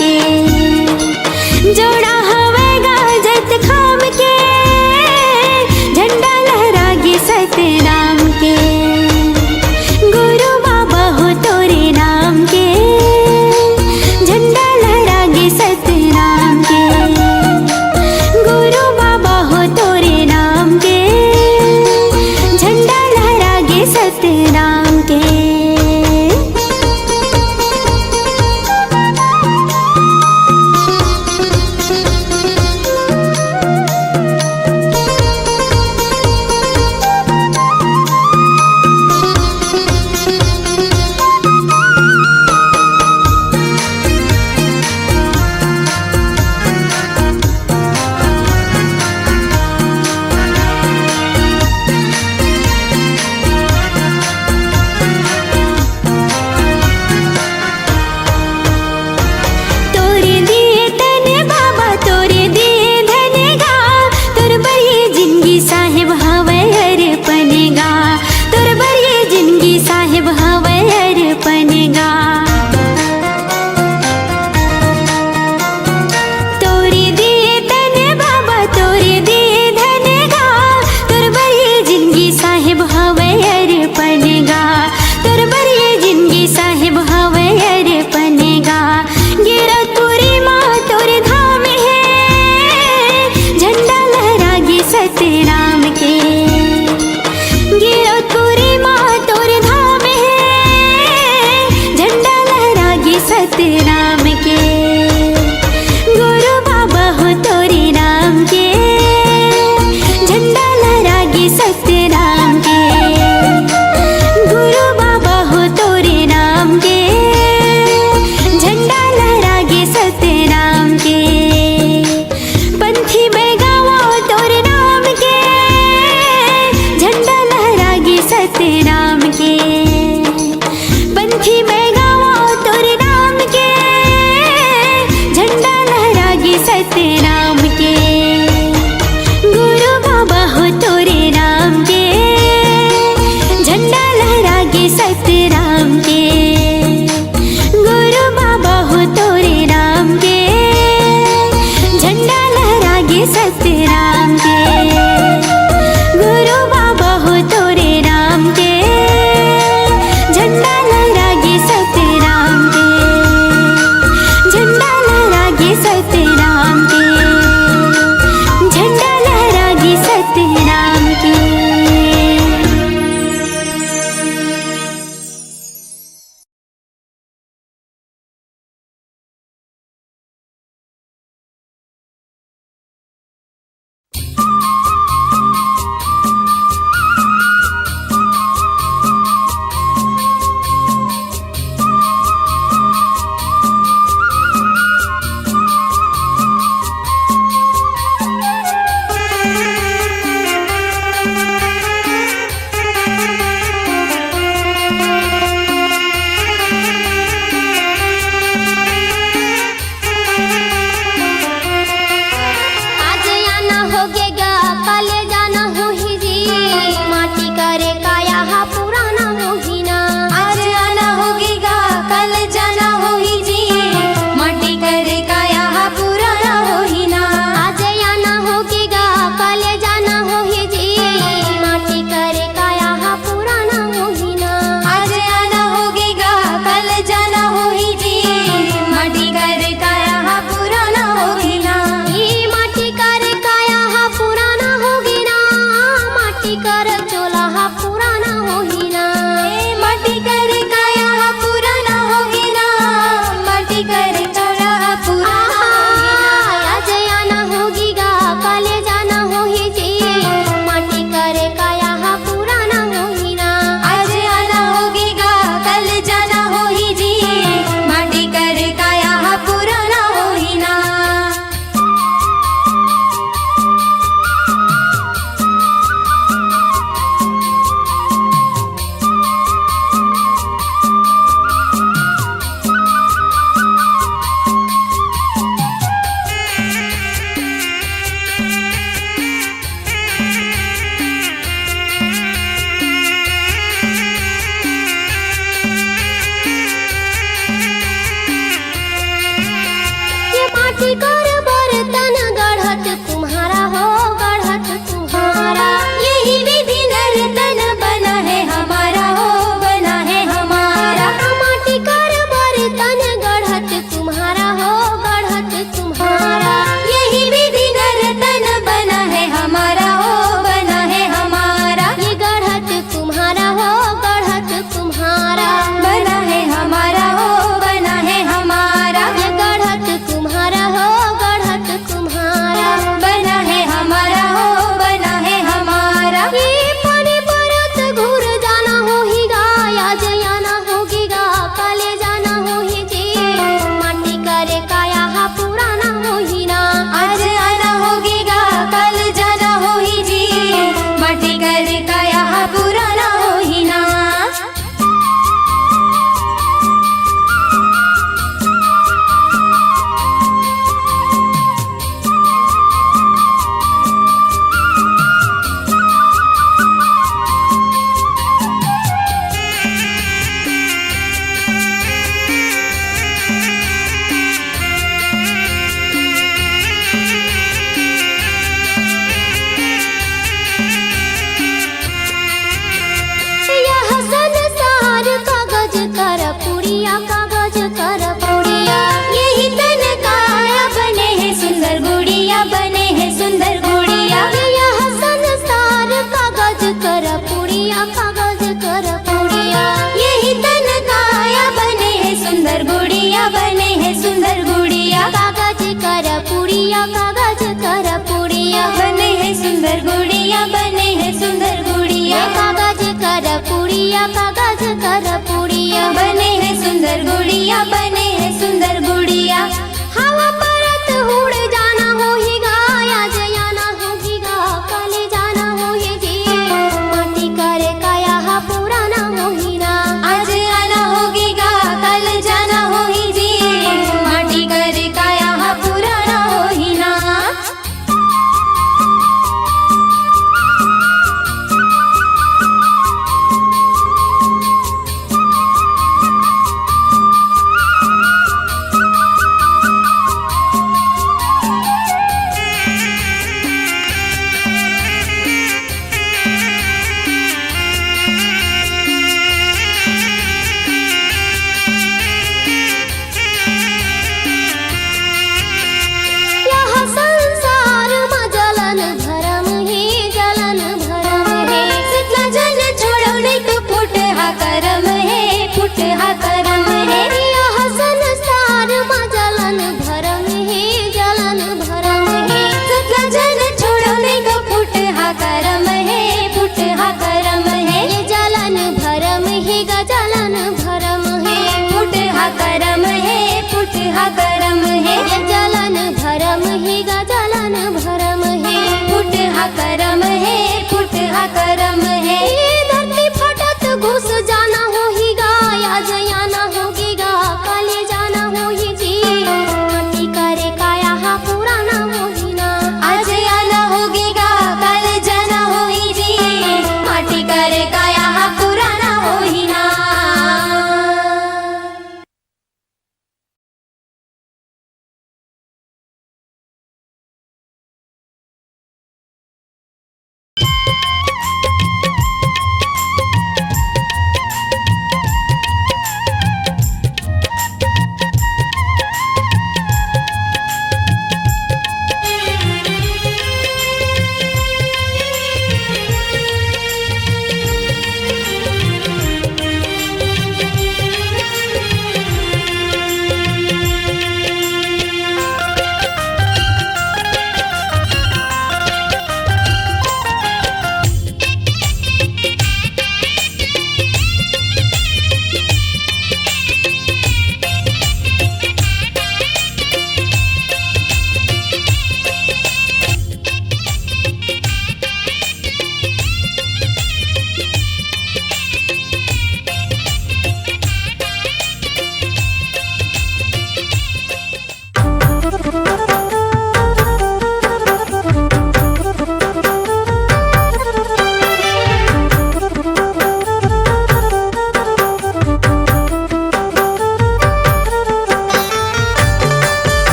के। जोड़ा हवे गाजत खाम के, झंडा लहरागे सतनाम के। गुरु बाबा हो तोरे नाम के, झंडा लहरागे सतनाम के। गुरु बाबा हो तोरे नाम के, झंडा लहरागे सतनाम के। माटी कर बर्तन गढ़त तुम्हारा हो गढ़त तुम्हारा। यही विधि नर्तन बना है हमारा हो बना है हमारा। माटी कर बर्तन गढ़त तुम्हारा हो गढ़त तुम्हारा। यही विधि नर्तन बना है हमारा हो बना है हमारा। ये गढ़त तुम्हारा हो गढ़त तुम्हारा बना है हमारा हो बना है हमारा। ये गढ़त तुम्हारा हो गढ़त तुम्हारा बना है हमारा हो बना है हमारा। ये पानी परत घूर जाना हो ही गा आज आना होगी गा काले जाना हो ही जी। माटी करे काया हा पुराना हो ही ना आज आना होगी गा कल जाना हो ही जी। माटी करे काया हा पुराना हो ही ना। यह संसार कागज कर पुड़िया कागज कर पुड़िया। यही तन काया बने हैं सुंदर गुड़िया बने हैं सुंदर गुड़िया। यह संसार कागज कर पुड़िया कागज कर पुड़िया। यही तन काया बने हैं सुंदर गुड़िया बने हैं सुंदर गुड़िया। कागज कर पुड़िया कागज कर पुड़िया बने हैं सुंदर गुड़िया बने हैं सुंदर गुड़िया। कागज कर पुड़िया कागज कर पुड़िया बने हैं सुंदर गुड़िया बने हैं सुंदर गुड़िया। हवा परत उड़ जाना हो ही गा आज आना होगी गा काले जाना हो ही जी। माटी करे काया हा पुराना हो ही ना आज आना होगी गा कल जाना हो ही जी। माटी करे काया हा पुराना हो ही ना।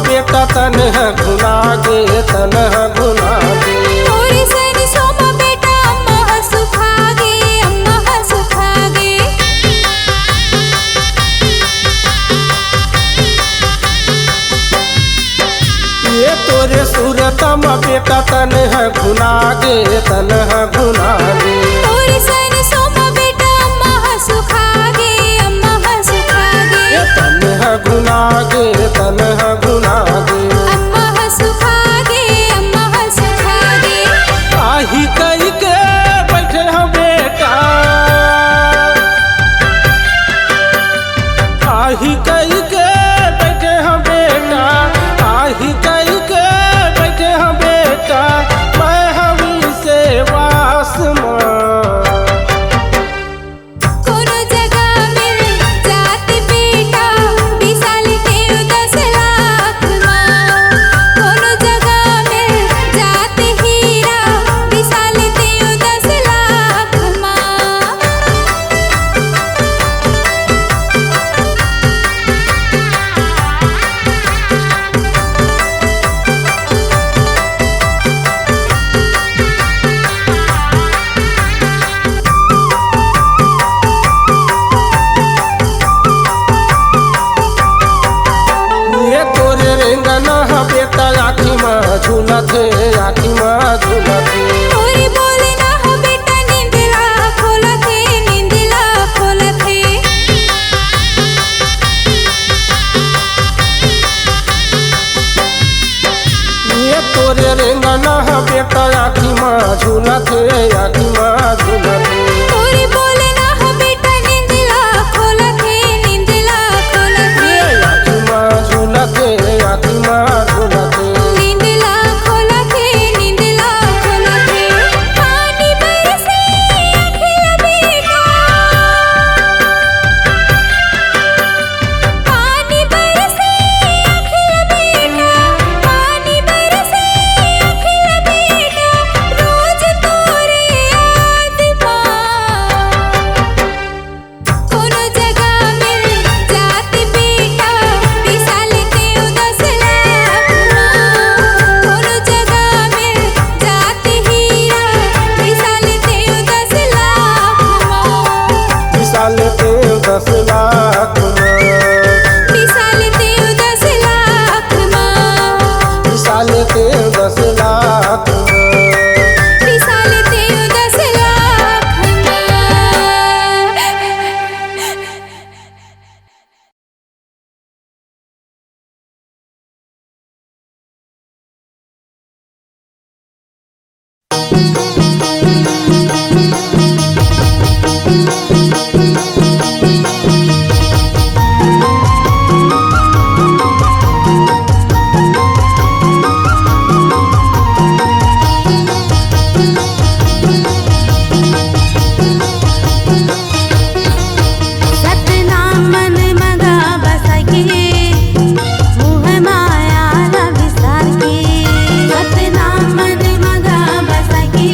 बेटा तन घुना गे तन घुना गे थोड़ी सरसों में बेटा अम्मा सुखा गे अम्मा सुखा गे ये तोरे सूरत में बेटा तन घुना गे तन घुना गे थोड़ी सरसों में बेटा अम्मा सुखा गे अम्मा सुखा गे तन घुना गे तन घुना गे अम्मा सुखा गे अम्मा सुखा गे आही कई के बैठे हैं बेटा आही कई के बैठे हैं बेटा आही कई के बैठे हैं बेटा मैं हमी से वास कोनो जगह मिल जात बेटा विशाल देव 10 लाख माँ कोनो जगह मिल जात हीरा विशाल देव 10 लाख माँ ये तोरे रेंगना बेटा आखी में झूलत है आखी में झूलत है थोड़ी बोले ना हो बेटा नींदला खोलत है नींदला खोलत है ये तोरे रेंगना बेटा आखी में झूलत है आखी में झूलत है थोड़ी बोले ना हो बेटा नींदला खोलत है नींदला खोलत है आखी में झूलत है आखी में झूलत है नींदला खोलत है नींदला खोलत है पानी बरसे अखिल बेटा पानी बरसे अखिल बेटा पानी बरसे अखिल बेटा रोज तोरे याद कोनो जगह मिल जात बेटा विशाल देव 10 लाख कोनो जगह मिल जात हीरा विशाल देव 10 लाख विशाल देव 10 लाख विशाल देव 10 लाख विशाल देव 10 लाख विशाल देव 10 लाख सतनाम मन मगा बसके मोह माया न विसार के सतनाम मन मगा बसके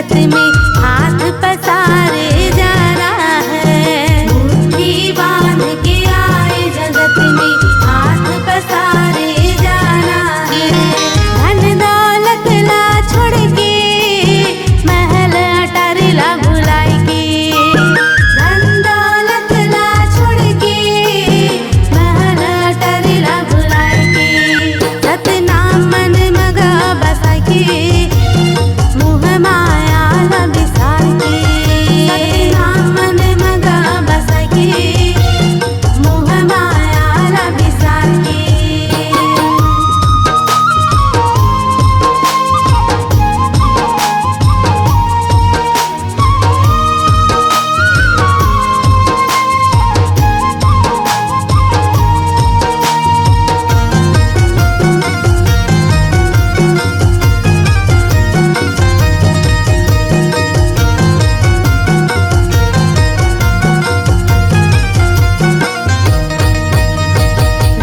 जगत में हाथ पसारे जाना है। मुट्ठी बांध के आए जगत में हाथ पसारे जाना है। धन दौलत ला छोड़ के महल अटारीला भुलाई के। धन दौलत ला छोड़ के महल अटारीला भुलाई के। सतनाम मन मगा बसा के मोह माया ला बिसार के। सतनाम मन मगा बसा के मोह माया ला बिसार के।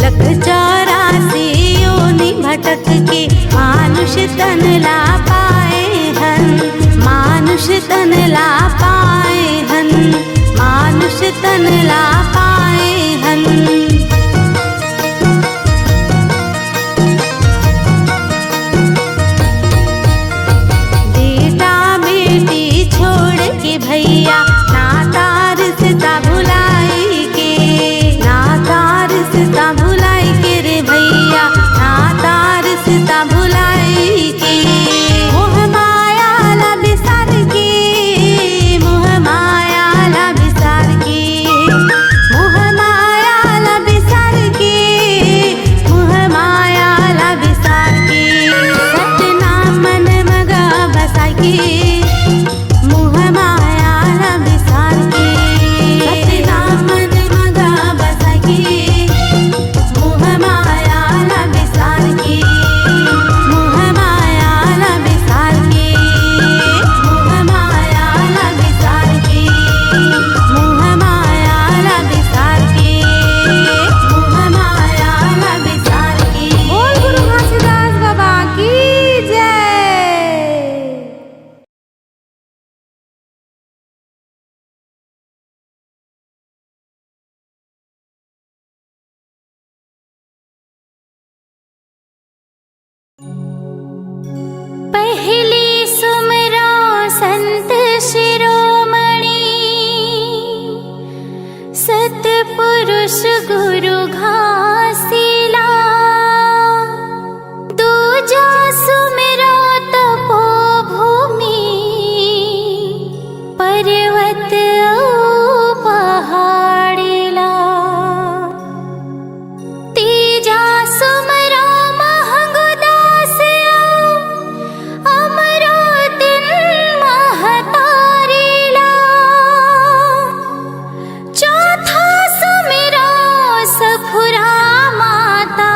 लख 84 योनि भटक के मानुष तन ला पाए हन। मानुष तन ला पाए हन। मानुष तन ला पाए हन। बेटा बेटी छोड़ के भैया नाता रिश्ता भुलाई के। नाता रिश्ता भुलाई के रे भैया नाता रिश्ता भुलाई के। मोह माया ला बिसार के। मोह माया ला बिसार के। मोह माया ला बिसार के। मोह माया ला बिसार के। सतनाम मन मगा बसा के मोह माया ला बिसार के। सतनाम मन मगा बसा के मोह माया ला बिसार के। मोह माया ला बिसार के। मोह माया ला बिसार के। मोह माया ला बिसार के। मोह माया ला बिसार के। बोल गुरु घासीदास बाबा की जय। पहली सुमरो संत शिरोमणि सतपुरुष गुरु घासीला। दूजा सुमरो तपोभूमि पर्वत औ पहाड़ीला। तीजा सुमरो महंगुदास अमरो दिन महतारीला। चौथा सुमिरो सफुरा माता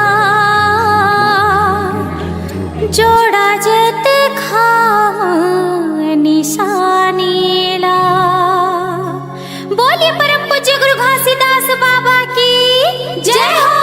जोड़ा जत खाम निशानीला। बोलिए परम पूज्य गुरु घासीदास बाबा की जय हो।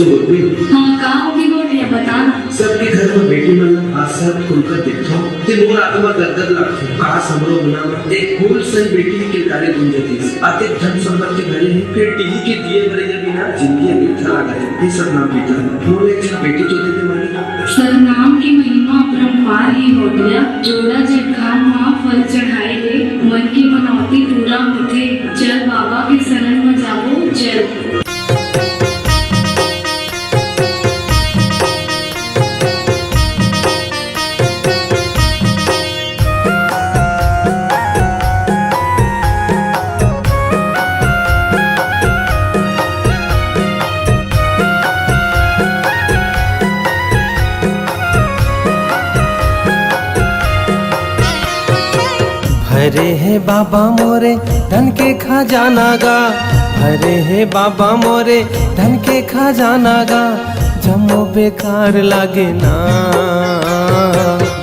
सुबह हाँ कहाँ होगी बोलिए बता ना। सबके घर में बेटी मतलब आज सब खुलकर देखो ते मोर आत्मा गदगद लागतो का समरो बना एक फूल सही बेटी के किलकारी गुंजती आते धन संपत्ति भरे हैं फिर टीवी के दिए भरे जब बिना जिंदगी मिठा लगा है ये सब नाम बेटा मोर एक बेटी तो देते मानी सर नाम की महिमा अपरंपार ही हो गया। जोड़ा जेठान माँ फल चढ़ाए ले मन की मनौती पूरा होते। चल बाबा के शरण में जाओ चल। भरे है बाबा मोरे धन के खजाना गा, भरे है बाबा मोरे धन के खजाना गा, जमो बेकार लागे ना।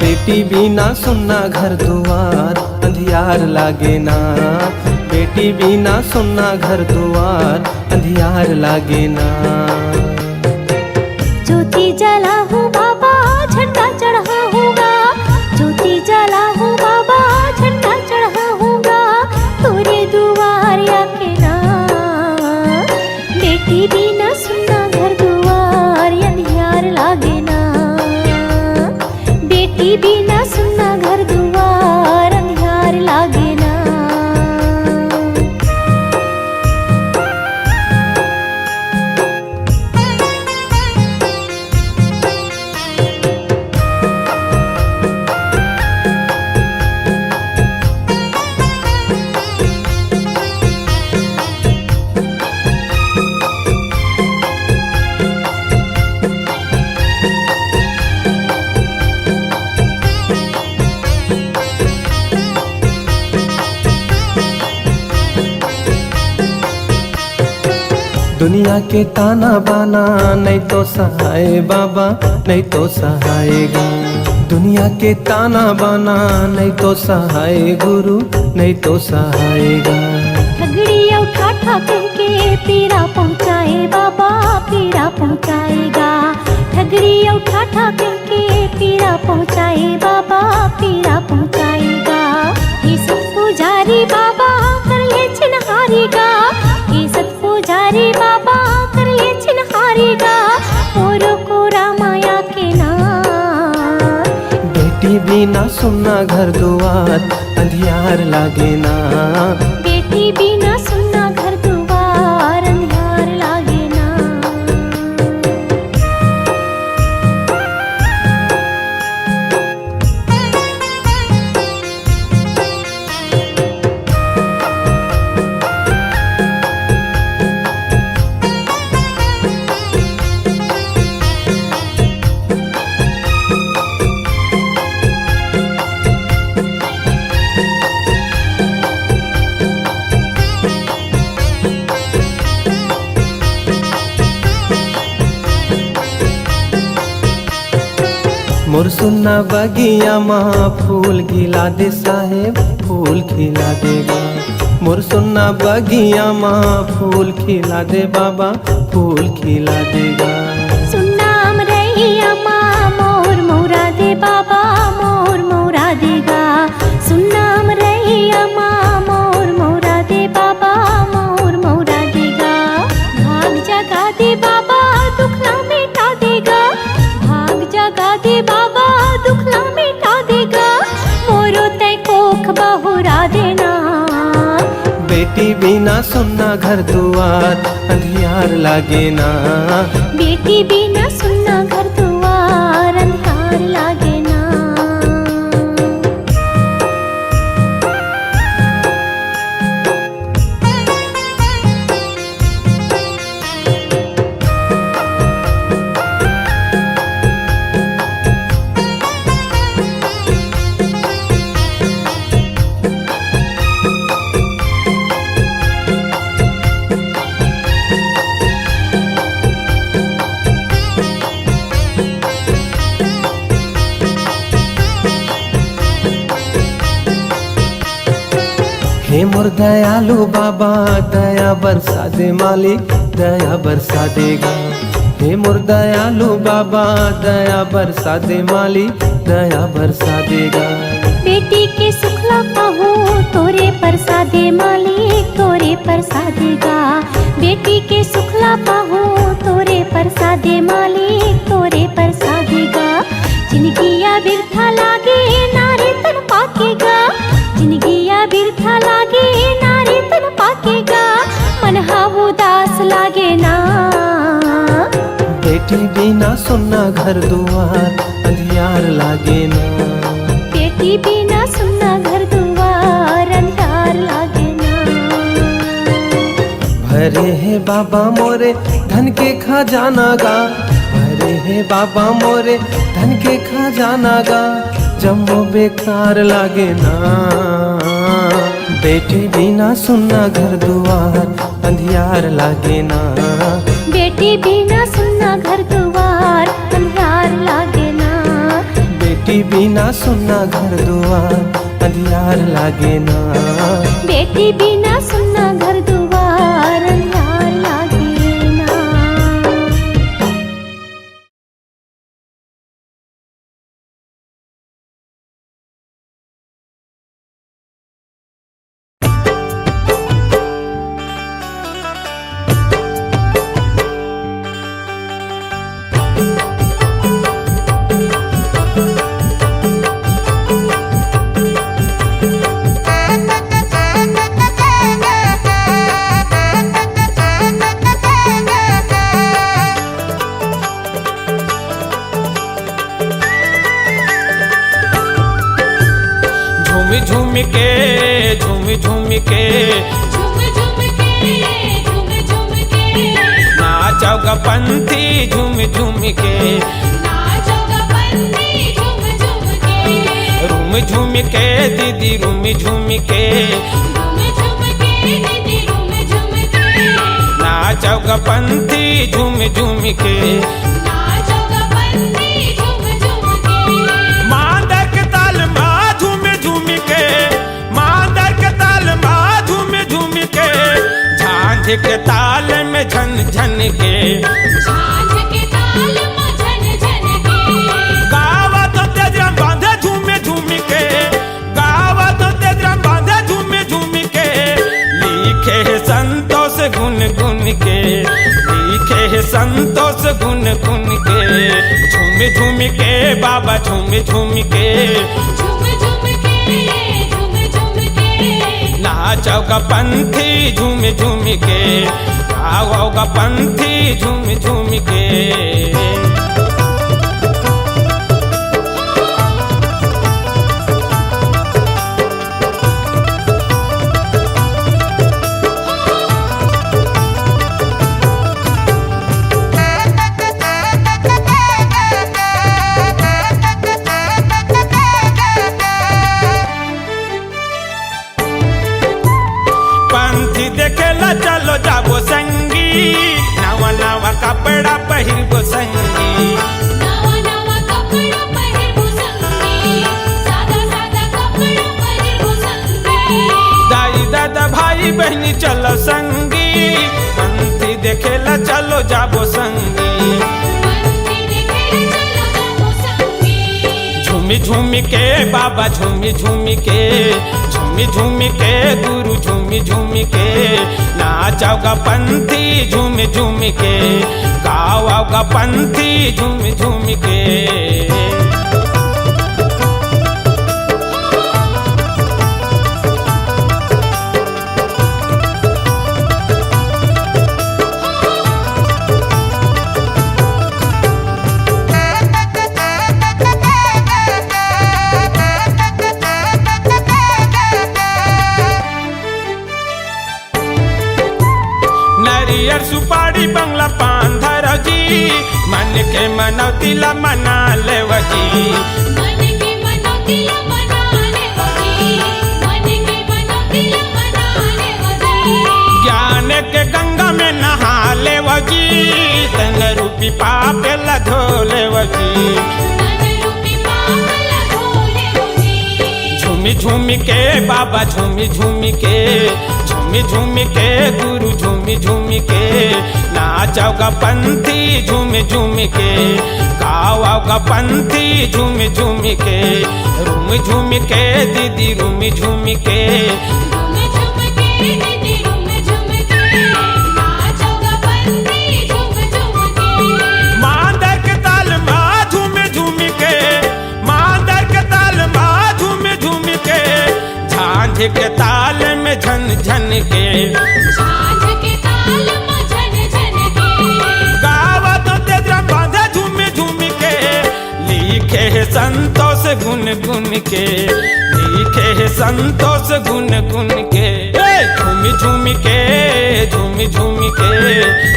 बेटी बिना सुनना घर दुआर अंधियार लागे ना, बेटी बिना सुनना घर दुआर अंधियार लागे ना। ज्योति जला हूँ बाबा झंडा चढ़ा हूँगा, ज्योति जला हूँ बाबा झंडा चढ़ा हूँगा, तोरे दुआर आके ना। बेटी बिना सुनना घर दुआर अंधियार लागे ना, बेटी बिना सुनना घर दुआर अंधियार लागे ना। दुनिया के ताना बाना नहीं तो सहाय बाबा नहीं तो सहायगा, दुनिया के ताना बाना नहीं तो सहाय गुरु नहीं तो सहायगा। ठगड़ी उठा ठा के पीरा पहुँचाए बाबा पीरा पहुँचाएगा, ठगड़ी उठा ठा के पीरा पहुँचाए बाबा पीरा पहुँचाएगा। ये सब पुजारी बाबा कर ले छिनहारीगा, ये सब पुजारी बाबा कर ले छिनहारीगा, औरों को रामाया के ना। बेटी बिना सुनना घर दुआर अंधियार लागे ना, बेटी बिना सुनना घर दुआर अंधियार लागे ना। मोर सुन्ना बगिया माँ फूल खिला दे साहेब फूल खिला देगा, मोर सुन्ना बगिया माँ फूल खिला दे बाबा फूल खिला देगा। सुन्नाम रैया माँ मोर मोरा दे बाबा मोर मोरा देगा, सुन्नाम रैया माँ मोर मोरा दे बाबा मोर मोरा देगा। भाग जगा दे बाबा दुख ना मिटा देगा, भाग जगा दे बाबा दुख ना मिटा देगा, मोरो तय कोख बहुरा देना। बेटी बिना सुनना घर दुआर अंधियार लागे ना, बेटी बिना सुनना घर दुआर अंधियार लागे ना। हे मोर दयालु बाबा दया बरसा दे मालिक दया बरसा देगा, हे मोर दयालु बाबा दया बरसा दे माली दया बरसा देगा। बेटी के सुखला पाहूँ तोरे परसादे मालिक तोरे परसादेगा। बेटी के सुखला पाहूँ तोरे परसादे मालिक तोरे परसादेगा। जिंदगिया बिरथा लागे नारे तन पाकेगा। जिंदगिया बिरथा लागे नारे तन पाकेगा। मन हाव उदास लागे ना। बेटी बिना सुनना घर दुआर अंधियार लागे ना। बेटी बिना सुनना घर दुआर अंधियार लागे ना। भरे है बाबा मोरे धन के खजाना गा। भरे है बाबा मोरे धन के खजाना गा। जम्मो बेकार लागे ना। बेटी बिना सुनना घर दुआर अंधियार लागे ना। बेटी बिना सुनना घर दुआर अंधियार लागे ना। बेटी बिना सुनना घर दुआर अंधियार लागे ना। बेटी बिना सुनना घर दुआर अंधियार लागे ना। झूम झूम के नाचोगा पंथी झूम झूम के। रूम झूम के दीदी रूम झूम के। नाचोगा पंथी झूम झूम के। मांदर के ताल माँ झूम झूम के। मांदर के ताल माँ झूम झूम के। झांझ के ताल में झन झन के। गावा तो तेजरा बांधे झूम झूम के। गावा तो तेजरा बांधे झूम झूम के। लिखे है संतोष गुन गुन के। लिखे है संतोष गुन गुन के। झूम झूम के बाबा झूम झूम के। नाचोगा पंथी झूम झूम के। गाओगा पंथी झूम झूम के। देखेला चलो जाबो संगी। नवा नवा कपड़ा पहिरबो संगी। दाई दादा भाई बहनी चलो संगी। पंथी देखेला चलो जाबो संगी। झूमी झूमी के बाबा झूमी झूमी के। झूमी झूमी के गुरु झूमी झूमी के। नाचोगा पंथी झूमी झूमी के। गाओगा पंथी झूमी झूमी के। नरियर सुपारी बंगला पान धर जी। मन के मनौती ला मना लेव जी। ज्ञान के गंगा में नहा लेव जी। तन रूपी पाप ला धो लेव जी। झूमी झूमी के बाबा झूमी झूमी के। झूमी झूमी के गुरु झूमी झूमी के नाचोगा पंथी झूमी झूमी के गाओगा पंथी झूमी झूमी के रूमी झूमी के दीदी रूमी झूमी के झूम झूम के दीदी झूम झूम के नाचोगा पंथी झूम झूम के मांदर के ताल में झूमी झूमी के मांदर के ताल में झूमी झूमी के झांझ के ताल में झन झन के झांझ के ताल में झन झन के गावत तेजरा बांधे झूमी झूमी के लिखे है संतोष गुन गुन के लिखे है संतोष गुन गुन के झूमी झूमी के झूमी झूमी के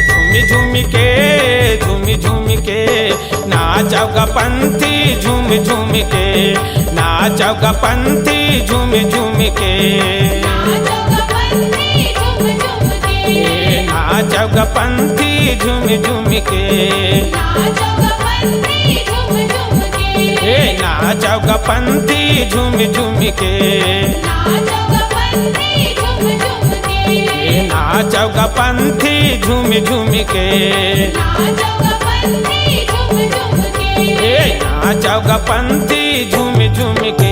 झूमी झूमी के झूमी झूमी के नाचोगा पंथी झूमी झूमी के नाचोगा पंथी झूमी झूमी के नाचोगा पंथी झूम झूम के नाचोगा पंथी झूमी झूमी के नाचोगा पंथी झूम झूम के नाचोगा पंथी झूमी झूमी के नाचोगा पंथी झूम झूम के नाचोगा पंथी झूमी झूमी के नाचोगा पंथी झूम झूम के नाचोगा पंथी झूमी झूमी के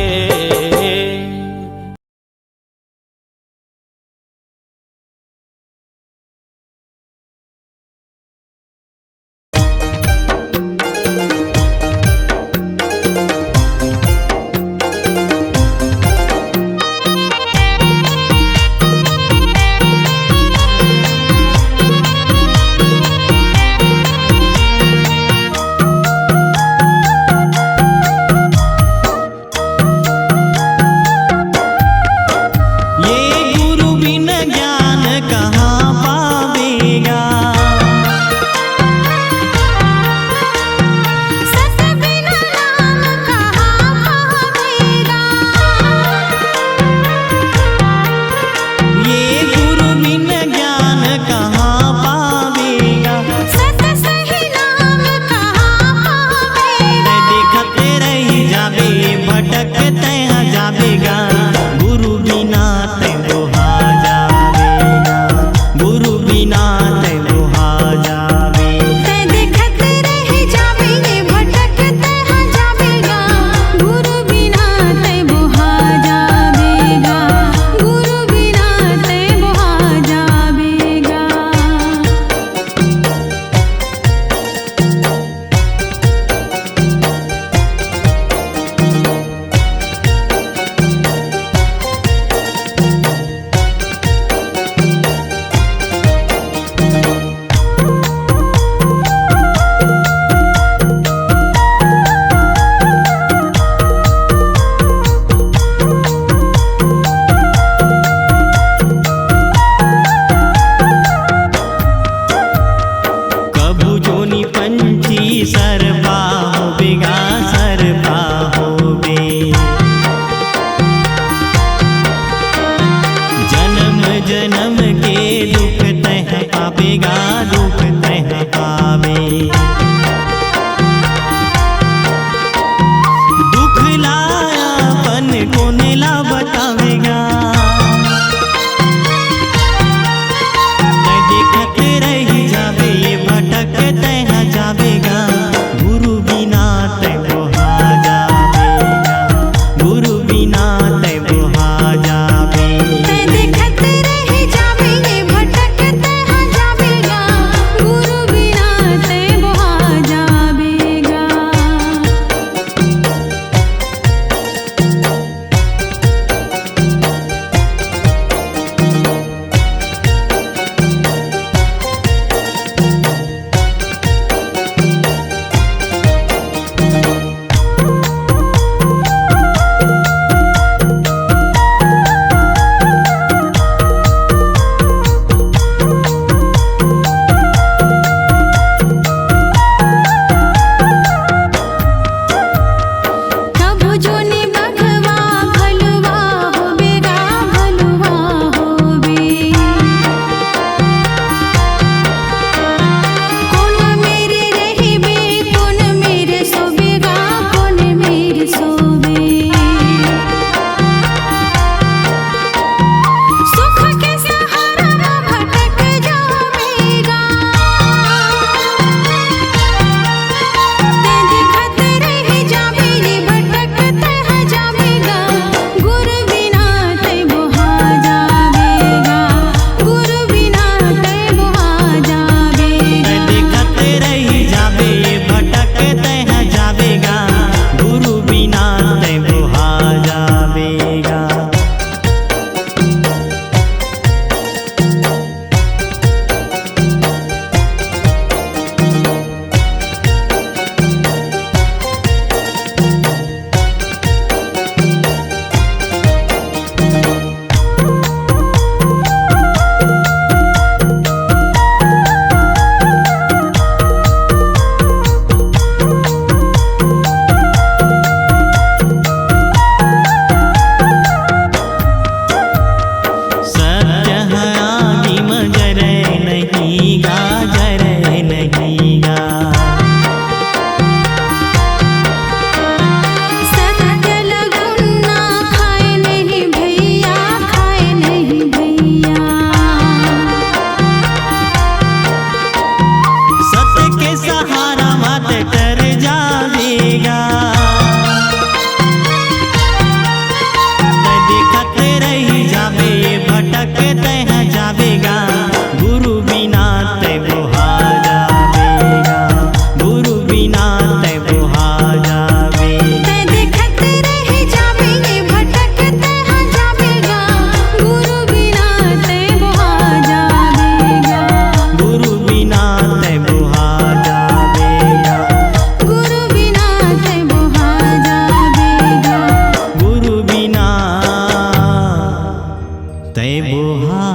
बोहा